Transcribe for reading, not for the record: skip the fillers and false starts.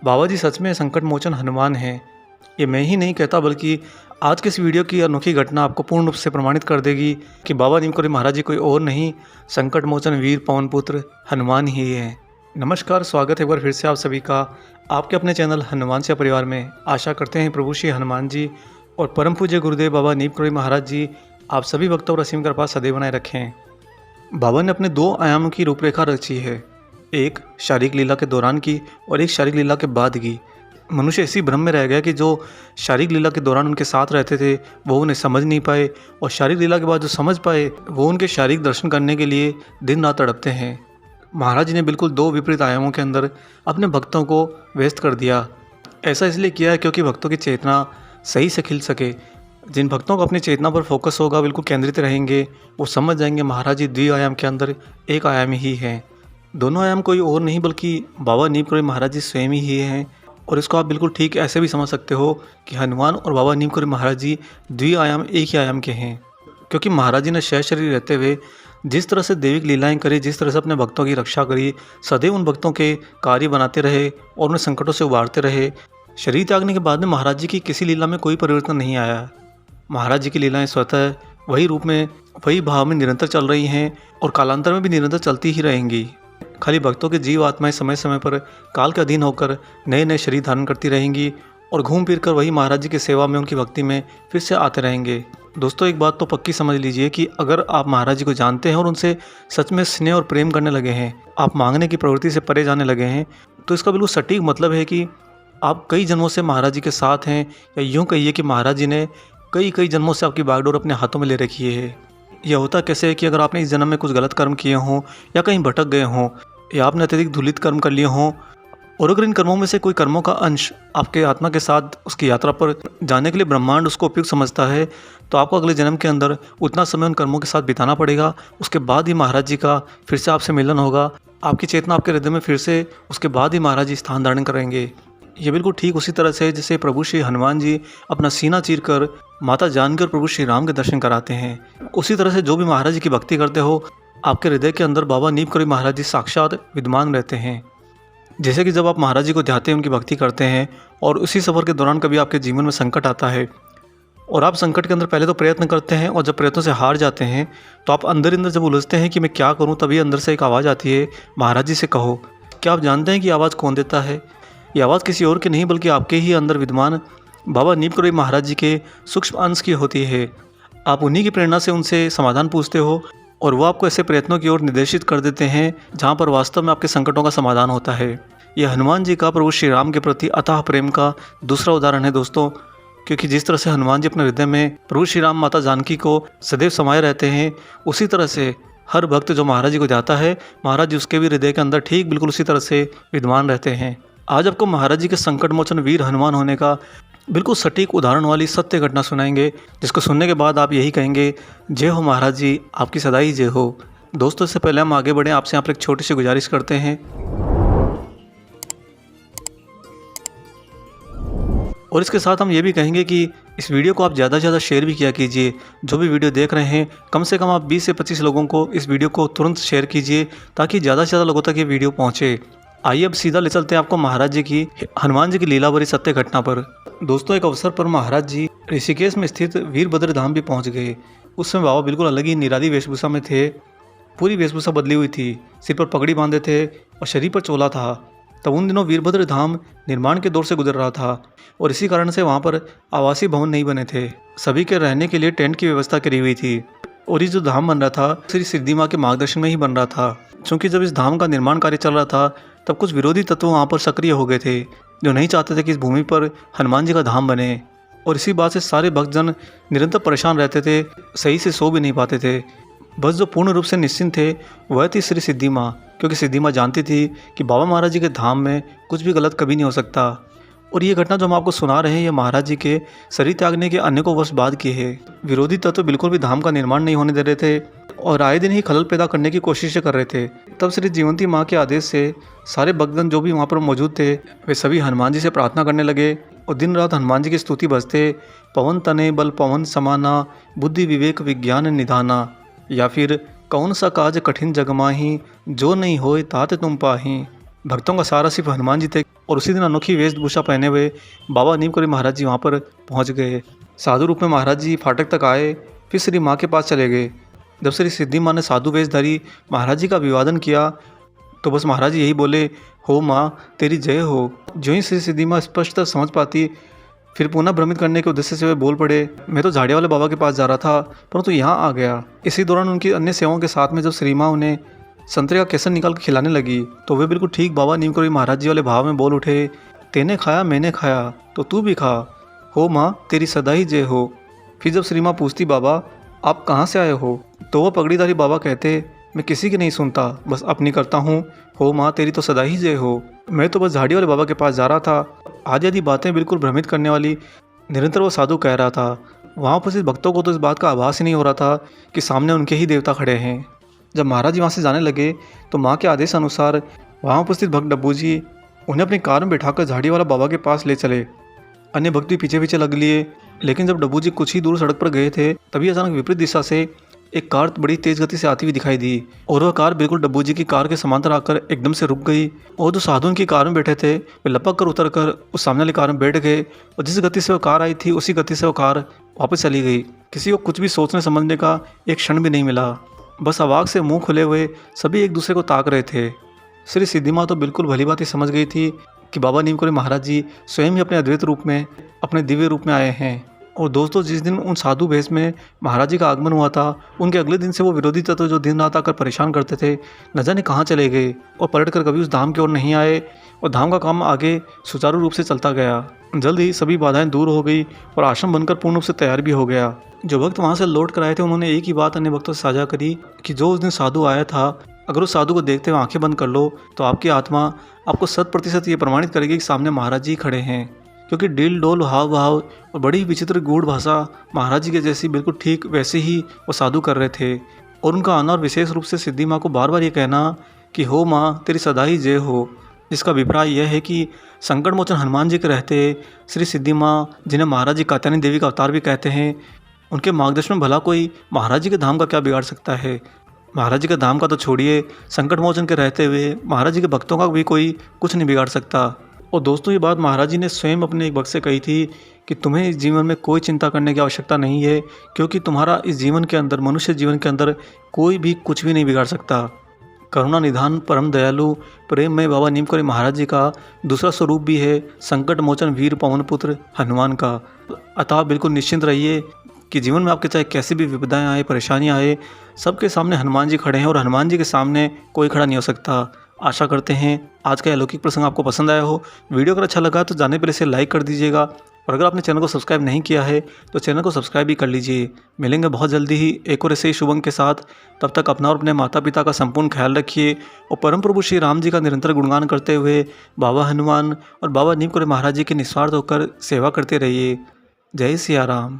बाबा जी सच में संकट मोचन हनुमान हैं। ये मैं ही नहीं कहता बल्कि आज के इस वीडियो की अनोखी घटना आपको पूर्ण रूप से प्रमाणित कर देगी कि बाबा नीमकंठ महाराज जी कोई और नहीं, संकट मोचन वीर पवन पुत्र हनुमान ही हैं। नमस्कार, स्वागत है एक बार फिर से आप सभी का आपके अपने चैनल हनुमान से परिवार में। आशा करते हैं प्रभु श्री हनुमान जी और परम पूज्य गुरुदेव बाबा नीमकंठ महाराज जी आप सभी भक्तों और असीम कृपा सदैव बनाए रखें। बाबा ने अपने दो आयामों की रूपरेखा रची है, एक शारीरिक लीला के दौरान की और एक शारीरिक लीला के बाद की। मनुष्य इसी भ्रम में रह गया कि जो शारीरिक लीला के दौरान उनके साथ रहते थे वो उन्हें समझ नहीं पाए, और शारीरिक लीला के बाद जो समझ पाए वो उनके शारीरिक दर्शन करने के लिए दिन रात तड़पते हैं। महाराज जी ने बिल्कुल दो विपरीत आयामों के अंदर अपने भक्तों को व्यस्त कर दिया। ऐसा इसलिए किया है क्योंकि भक्तों की चेतना सही से खिल सके। जिन भक्तों को अपनी चेतना पर फोकस होगा, बिल्कुल केंद्रित रहेंगे, वो समझ जाएंगे महाराज जी द्विआयाम के अंदर एक आयाम ही हैं। दोनों आयाम कोई और नहीं बल्कि बाबा नीमकंठ महाराज जी स्वयं ही हैं। और इसको आप बिल्कुल ठीक ऐसे भी समझ सकते हो कि हनुमान और बाबा नीमकंठ महाराज जी द्विआयाम एक ही आयाम के हैं, क्योंकि महाराज जी ने शेष शरीर रहते हुए जिस तरह से दैविक लीलाएं करी, जिस तरह से अपने भक्तों की रक्षा करी, सदैव उन भक्तों के कार्य बनाते रहे और उन्हें संकटों से उबारते रहे। शरीर त्यागने के बाद में महाराज जी की किसी लीला में कोई परिवर्तन नहीं आया। महाराज जी की लीलाएं स्वतः वही रूप में, वही भाव में निरंतर चल रही हैं और कालांतर में भी निरंतर चलती ही रहेंगी। खाली भक्तों के जीव आत्माएं समय समय पर काल के अधीन होकर नए नए शरीर धारण करती रहेंगी और घूम फिर कर वही महाराज जी की सेवा में, उनकी भक्ति में फिर से आते रहेंगे। दोस्तों, एक बात तो पक्की समझ लीजिए कि अगर आप महाराज जी को जानते हैं और उनसे सच में स्नेह और प्रेम करने लगे हैं, आप मांगने की प्रवृत्ति से परे जाने लगे हैं, तो इसका बिल्कुल सटीक मतलब है कि आप कई जन्मों से महाराज जी के साथ हैं, या यूँ कहिए कि महाराज जी ने कई जन्मों से आपकी बागडोर अपने हाथों में ले रखी है। यह होता कैसे है कि अगर आपने इस जन्म में कुछ गलत कर्म किए हों या कहीं भटक गए हों या आपने अत्यधिक धूलित कर्म कर लिए हों, और अगर इन कर्मों में से कोई कर्मों का अंश आपके आत्मा के साथ उसकी यात्रा पर जाने के लिए ब्रह्मांड उसको उपयुक्त समझता है, तो आपको अगले जन्म के अंदर उतना समय उन कर्मों के साथ बिताना पड़ेगा। उसके बाद ही महाराज जी का फिर से आपसे मिलन होगा, आपकी चेतना आपके हृदय में फिर से, उसके बाद ही महाराज जी स्थान धारण करेंगे। ये बिल्कुल ठीक उसी तरह से जैसे प्रभु श्री हनुमान जी अपना सीना चीर कर माता जानकी और प्रभु श्री राम के दर्शन कराते हैं, उसी तरह से जो भी महाराज जी की भक्ति करते हो, आपके हृदय के अंदर बाबा नीमकंठ महाराज जी साक्षात विद्यमान रहते हैं। जैसे कि जब आप महाराज जी को ध्याते हैं, उनकी भक्ति करते हैं, और उसी सफ़र के दौरान कभी आपके जीवन में संकट आता है और आप संकट के अंदर पहले तो प्रयत्न करते हैं, और जब प्रयत्नों से हार जाते हैं तो आप अंदर अंदर जब उलझते हैं कि मैं क्या करूं, तभी अंदर से एक आवाज़ आती है, महाराज जी से कहो। क्या आप जानते हैं कि आवाज़ कौन देता है? ये आवाज़ किसी और की नहीं बल्कि आपके ही अंदर विद्यमान बाबा नीमकंठ महाराज जी के सूक्ष्म अंश की होती है। आप उन्हीं की प्रेरणा से उनसे समाधान पूछते हो और वो आपको ऐसे प्रयत्नों की ओर निर्देशित कर देते हैं जहाँ पर वास्तव में आपके संकटों का समाधान होता है। यह हनुमान जी का प्रभु श्री राम के प्रति अथाह प्रेम का दूसरा उदाहरण है दोस्तों, क्योंकि जिस तरह से हनुमान जी अपने हृदय में प्रभु श्री राम माता जानकी को सदैव समाये रहते हैं, उसी तरह से हर भक्त जो महाराज जी को जाता है, महाराज जी उसके भी हृदय के अंदर ठीक बिल्कुल उसी तरह से विद्यमान रहते हैं। आज आपको महाराज जी के संकट मोचन वीर हनुमान होने का बिल्कुल सटीक उदाहरण वाली सत्य घटना सुनाएंगे, जिसको सुनने के बाद आप यही कहेंगे, जय हो महाराज जी, आपकी सदा ही जय हो। दोस्तों, इससे पहले हम आगे बढ़ें, आपसे यहाँ पर एक छोटी सी गुजारिश करते हैं, और इसके साथ हम ये भी कहेंगे कि इस वीडियो को आप ज़्यादा से ज़्यादा शेयर भी किया कीजिए। जो भी वीडियो देख रहे हैं, कम से कम आप 20 से 25 लोगों को इस वीडियो को तुरंत शेयर कीजिए, ताकि ज़्यादा से ज़्यादा लोगों तक ये वीडियो पहुँचे। आइए अब सीधा ले चलते हैं आपको महाराज जी की, हनुमान जी की लीला भरी सत्य घटना पर। दोस्तों, एक अवसर पर महाराज जी ऋषिकेश में स्थित वीरभद्र धाम भी पहुंच गए। उस समय बाबा बिल्कुल अलग ही निराली वेशभूषा में थे। पूरी वेशभूषा बदली हुई थी, सिर पर पगड़ी बांधे थे और शरीर पर चोला था। तब उन दिनों वीरभद्र धाम निर्माण के दौर से गुजर रहा था, और इसी कारण से वहाँ पर आवासीय भवन नहीं बने थे। सभी के रहने के लिए टेंट की व्यवस्था करी हुई थी, और ये जो धाम बन रहा था श्री सिद्धि माँ के मार्गदर्शन में ही बन रहा था। क्योंकि जब इस धाम का निर्माण कार्य चल रहा था, तब कुछ विरोधी तत्व वहाँ पर सक्रिय हो गए थे, जो नहीं चाहते थे कि इस भूमि पर हनुमान जी का धाम बने। और इसी बात से सारे भक्तजन निरंतर परेशान रहते थे, सही से सो भी नहीं पाते थे। बस जो पूर्ण रूप से निश्चिंत थे वह थी श्री सिद्धि माँ, क्योंकि सिद्धि माँ जानती थी कि बाबा महाराज जी के धाम में कुछ भी गलत कभी नहीं हो सकता। और ये घटना जो हम आपको सुना रहे हैं, ये महाराज जी के शरीर त्यागने के अनेकों वर्ष बाद की है। विरोधी तत्व बिल्कुल भी धाम का निर्माण नहीं होने दे रहे थे और आए दिन ही खलल पैदा करने की कोशिशें कर रहे थे। तब श्री जीवंती माँ के आदेश से सारे भक्तजन जो भी वहाँ पर मौजूद थे, वे सभी हनुमान जी से प्रार्थना करने लगे और दिन रात हनुमान जी की स्तुति बजते, पवन तने बल पवन समाना, बुद्धि विवेक विज्ञान निधाना, या फिर कौन सा काज कठिन जग माही, जो नहीं होए तात तुम पाही। भक्तों का सहारा सिर्फ हनुमान जी थे और उसी दिन अनोखी वेशभूषा पहने हुए बाबा नीमकंठ महाराज जी वहाँ पर पहुँच गए। साधु रूप में महाराज जी फाटक तक आए, फिर श्री माँ के पास चले गए। जब श्री सिद्धि माँ ने साधु वेशधारी महाराज जी का अभिवादन किया तो बस महाराज जी यही बोले, हो माँ तेरी जय हो। जो ही श्री सिद्धि माँ स्पष्ट समझ पाती, फिर पुनः भ्रमित करने के उद्देश्य से वे बोल पड़े, मैं तो झाड़िया वाले बाबा के पास जा रहा था परंतु यहाँ आ गया। इसी दौरान उनकी अन्य सेवाओं के साथ में जब श्री माँ उन्हें संतरे का केसर निकाल कर खिलाने लगी तो वे बिल्कुल ठीक बाबा नीमकंठ महाराज जी वाले भाव में बोल उठे, तेने खाया मैंने खाया तो तू भी खा, हो माँ तेरी सदा ही जय हो। फिर जब श्री माँ पूछती, बाबा आप कहाँ से आए हो, तो वह पगड़ीधारी बाबा कहते, मैं किसी की नहीं सुनता, बस अपनी करता हूँ, हो माँ तेरी तो सदा ही जय हो। मैं तो बस झाड़ी वाले बाबा के पास जा रहा था। आदि आदि बातें बिल्कुल भ्रमित करने वाली निरंतर वो साधु कह रहा था। वहाँ उपस्थित भक्तों को तो इस बात का आभास ही नहीं हो रहा था कि सामने उनके ही देवता खड़े हैं। जब महाराज जी वहाँ से जाने लगे तो माँ के आदेश अनुसार वहाँ उपस्थित भक्त डब्बू जी उन्हें अपनी कार में बिठाकर झाड़ी वाला बाबा के पास ले चले। अन्य भक्त भी पीछे पीछे लग लिए, लेकिन जब डब्बू जी कुछ ही दूर सड़क पर गए थे तभी अचानक विपरीत दिशा से एक कार बड़ी तेज गति से आती हुई दिखाई दी और वह कार बिल्कुल डब्बू जी की कार के समांतर आकर एकदम से रुक गई। और जो साधु उनकी कार में बैठे थे वे लपक कर उतर कर उस सामने वाली कार में बैठ गए और जिस गति से वो कार आई थी उसी गति से वो कार वापस चली गई। किसी को कुछ भी सोचने समझने का एक क्षण भी नहीं मिला। बस अवाक से मुंह खुले हुए सभी एक दूसरे को ताक रहे थे। श्री सिद्धि माँ तो बिल्कुल भली बात ही समझ गई थी कि बाबा नीमकंठ महाराज जी स्वयं ही अपने अद्वैत रूप में, अपने दिव्य रूप में आए हैं। और दोस्तों, जिस दिन उन साधु भेष में महाराज जी का आगमन हुआ था उनके अगले दिन से वो विरोधी तत्व जो दिन रात आकर परेशान करते थे न जाने कहाँ चले गए और पलट कर कभी उस धाम की ओर नहीं आए और धाम का काम आगे सुचारू रूप से चलता गया। जल्द ही सभी बाधाएं दूर हो गई और आश्रम बनकर पूर्ण रूप से तैयार भी हो गया। जो भक्त वहाँ से लौट कर आए थे उन्होंने एक ही बात अन्य भक्तों से साझा करी कि जो उस दिन साधु आया था, अगर उस साधु को देखते हुए आंखें बंद कर लो तो आपकी आत्मा आपको 100% ये प्रमाणित करेगी कि सामने महाराज जी खड़े हैं। क्योंकि डील डोल हाव भाव और बड़ी विचित्र गूढ़ भाषा महाराज जी के जैसी बिल्कुल ठीक वैसे ही वो साधु कर रहे थे। और उनका आना और विशेष रूप से सिद्धि माँ को बार बार ये कहना कि हो माँ तेरी सदा ही जय हो, जिसका अभिप्राय यह है कि संकट मोचन हनुमान जी के रहते श्री सिद्धि माँ, जिन्हें महाराज जी कात्यायनी देवी का अवतार भी कहते हैं, उनके मार्गदर्शन में भला कोई महाराज जी के धाम का क्या बिगाड़ सकता है। महाराज जी के धाम का तो छोड़िए, संकट मोचन के रहते हुए महाराज जी के भक्तों का भी कोई कुछ नहीं बिगाड़ सकता। और दोस्तों, ये बात महाराज जी ने स्वयं अपने एक भक्त से कही थी कि तुम्हें इस जीवन में कोई चिंता करने की आवश्यकता नहीं है, क्योंकि तुम्हारा इस जीवन के अंदर, मनुष्य जीवन के अंदर कोई भी कुछ भी नहीं बिगाड़ सकता। करुणा निधान परम दयालु प्रेम में बाबा नीमकंठ महाराज जी का दूसरा स्वरूप भी है संकट मोचन वीर पवन पुत्र हनुमान का। अतः बिल्कुल निश्चिंत रहिए कि जीवन में आपके चाहे कैसी भी विपदाएं आए, परेशानियां आए, सबके सामने हनुमान जी खड़े हैं और हनुमान जी के सामने कोई खड़ा नहीं हो सकता। आशा करते हैं आज का अलौकिक प्रसंग आपको पसंद आया हो। वीडियो अगर अच्छा लगा तो जाने पहले इसे लाइक कर दीजिएगा और अगर आपने चैनल को सब्सक्राइब नहीं किया है तो चैनल को सब्सक्राइब भी कर लीजिए। मिलेंगे बहुत जल्दी ही एक और ऐसे ही शुभ अंक के साथ। तब तक अपना और अपने माता पिता का संपूर्ण ख्याल रखिए और परम प्रभु श्री राम जी का निरंतर गुणगान करते हुए बाबा हनुमान और बाबा नीमकंठ महाराज जी की निस्वार्थ होकर सेवा करते रहिए। जय सिया राम।